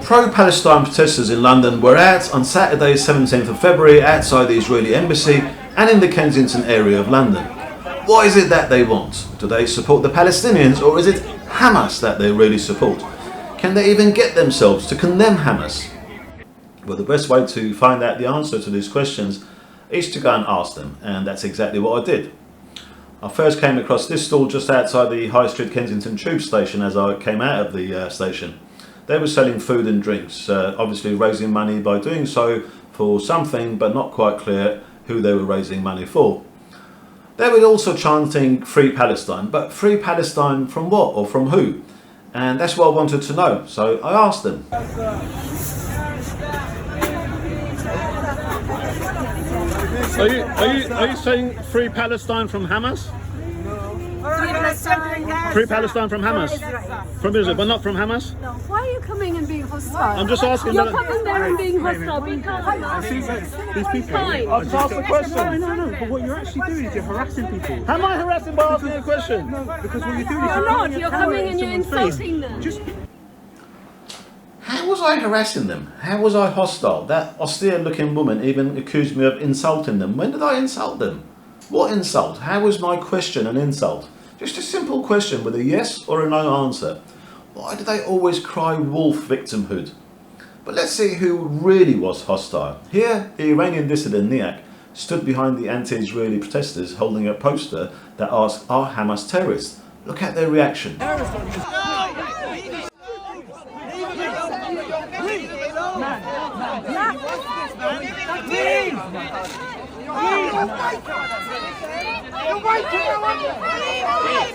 Pro-Palestine protesters in London were out on Saturday 17th of February outside the Israeli embassy and in the Kensington area of London. What is it that they want? Do they support the Palestinians, or is it Hamas that they really support? Can they even get themselves to condemn Hamas? Well, the best way to find out the answer to these questions is to go and ask them, and that's exactly what I did. I first came across this stall just outside the High Street Kensington tube station as I came out of the station. They were selling food and drinks, obviously raising money by doing so for something, but not quite clear who they were raising money for. They were also chanting Free Palestine, but Free Palestine from what or from who? And that's what I wanted to know, so I asked them. Are you saying Free Palestine from Hamas? Free Palestine from Hamas? From Israel, but not from Hamas? No. Why are you coming and being hostile? I'm just asking. You're coming there and being hostile. Be kind. These people. I've just asked a question. No. But what you're actually doing is you're harassing people. How am I harassing by asking a question? No, because what you're doing is You're not. You're coming and you're insulting them. How was I harassing them? How was I hostile? That austere looking woman even accused me of insulting them. When did I insult them? What insult? How was my question an insult? Just a simple question with a yes or a no answer. Why do they always cry wolf victimhood? But let's see who really was hostile. Here, the Iranian dissident Niak stood behind the anti-Israeli protesters holding a poster that asked, "Are Hamas terrorists?" Look at their reaction.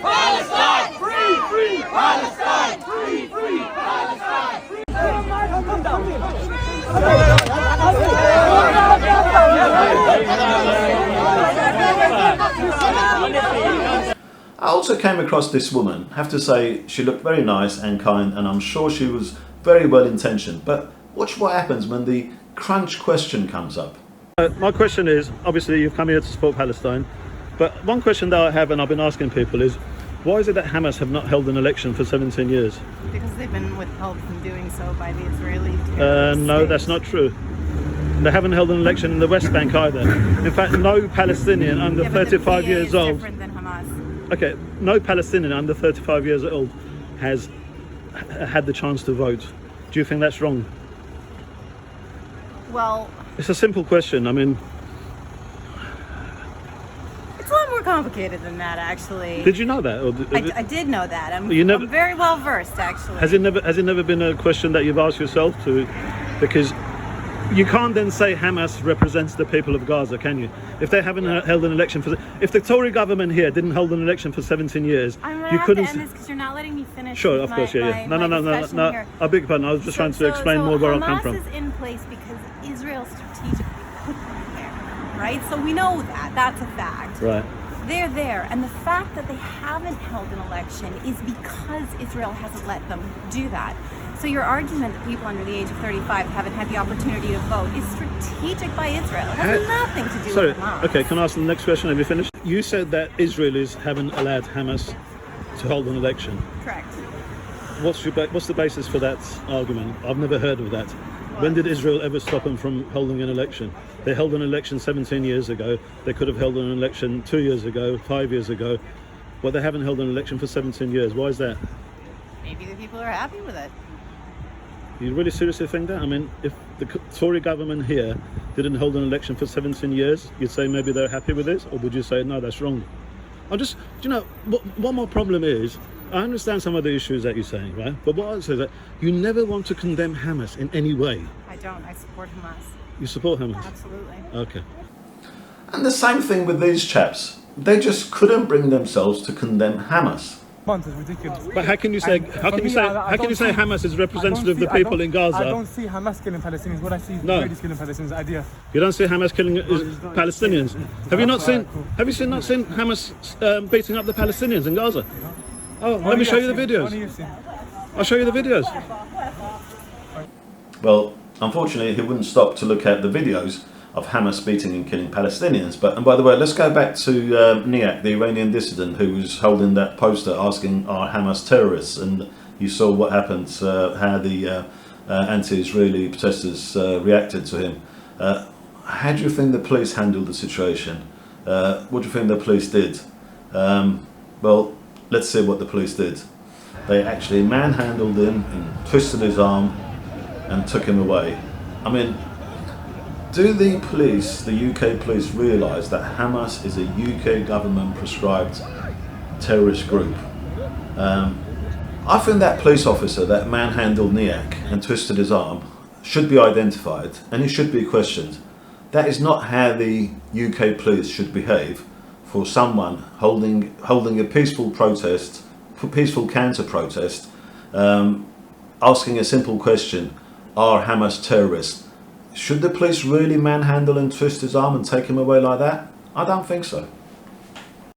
Palestine! Free Palestine! Free Palestine! I also came across this woman. I have to say, she looked very nice and kind, and I'm sure she was very well intentioned. But watch what happens when the crunch question comes up. My question is, obviously you've come here to support Palestine, but one question that I have and I've been asking people is, why is it that Hamas have not held an election for 17 years? Because they've been withheld from doing so by the Israeli terrorist No, state. that's not true. They haven't held an election in the West Bank either. In fact, no Palestinian under 35 years old. Different than Hamas. Okay, no Palestinian under 35 years old has had the chance to vote. Do you think that's wrong? Well, It's a simple question. I mean, it's a lot more complicated than that, actually. did you know that? Or I did know that. I'm never- I'm very well versed, actually. has it never been a question that you've asked yourself to? Because you can't then say Hamas represents the people of Gaza, can you? If they haven't held an election if the Tory government here didn't hold an election for 17 years, I'm you gonna couldn't. have to end this because you're not letting me finish. Sure, with of course, yeah. my discussion here. I beg your pardon. I was just trying to explain more where I come from. Hamas is in place because Israel strategically put them there, right? So we know that. That's a fact. Right. They're there, and the fact that they haven't held an election is because Israel hasn't let them do that. So your argument that people under the age of 35 haven't had the opportunity to vote is strategic by Israel. It has nothing to do with Hamas. Okay, can I ask the next question? Have you finished? You said that Israelis haven't allowed Hamas to hold an election. Correct. What's the basis for that argument? I've never heard of that. When did Israel ever stop them from holding an election? They held an election 17 years ago. They could have held an election 2 years ago, 5 years ago. But they haven't held an election for 17 years. Why is that? Maybe the people are happy with it. You really seriously think that? I mean, if the Tory government here didn't hold an election for 17 years, you'd say maybe they're happy with this? Or would you say, no, that's wrong? What my problem is, I understand some of the issues that you're saying, right? But what I say is that you never want to condemn Hamas in any way. I don't. I support Hamas. You support Hamas? Absolutely. Okay. And the same thing with these chaps. They just couldn't bring themselves to condemn Hamas. It's ridiculous. But how can you say Hamas is representative of the people in Gaza? I don't see Hamas killing Palestinians. What I see is Israelis killing Palestinians. Idea. You don't see Hamas killing Palestinians. Have you not seen Hamas beating up the Palestinians in Gaza? Oh, let me show you the videos. I'll show you the videos. Well, unfortunately, he wouldn't stop to look at the videos. of Hamas beating and killing Palestinians. And by the way, let's go back to Niak, the Iranian dissident who was holding that poster asking, "Are Hamas terrorists?" And you saw what happened, how the anti-Israeli protesters reacted to him. How do you think the police handled the situation? What do you think the police did? Well, let's see what the police did. They actually manhandled him and twisted his arm and took him away. I mean, do the police, the UK police, realise that Hamas is a UK government prescribed terrorist group? I think that police officer that manhandled Niak and twisted his arm should be identified and he should be questioned. That is not how the UK police should behave for someone holding a peaceful protest, peaceful counter-protest, asking a simple question, are Hamas terrorists? Should the police really manhandle and twist his arm and take him away like that? I don't think so.